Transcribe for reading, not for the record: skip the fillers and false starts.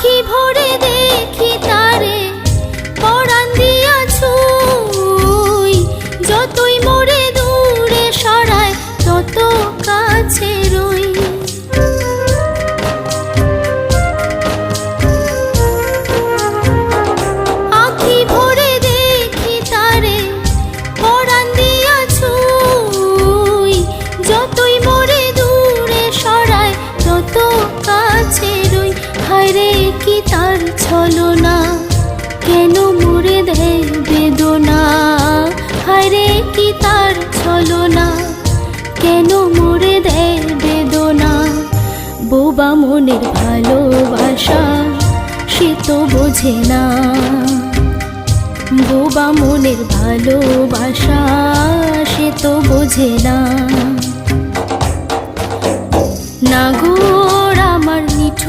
আখি ভরে দেখি তারে পরাণ দিয়া ছুঁই, যতই মোরে দূরে সরায় তত কাছে রই। আখি ভরে দেখি তারে পরাণ দিয়া ছুঁই, যতই মোরে দূরে সরায় তত কাছে রই। হায়রে কি তার ছলনা, কেন মোরে দেয় বেদনা। হায়রে কি তার ছলনা, কেন মোরে দেয় বেদনা। বোবা মনের ভালোবাসা সে তো বোঝে না, বোবা মনের ভালোবাসা সে তো বোঝে না। নাগর আমার নিঠুর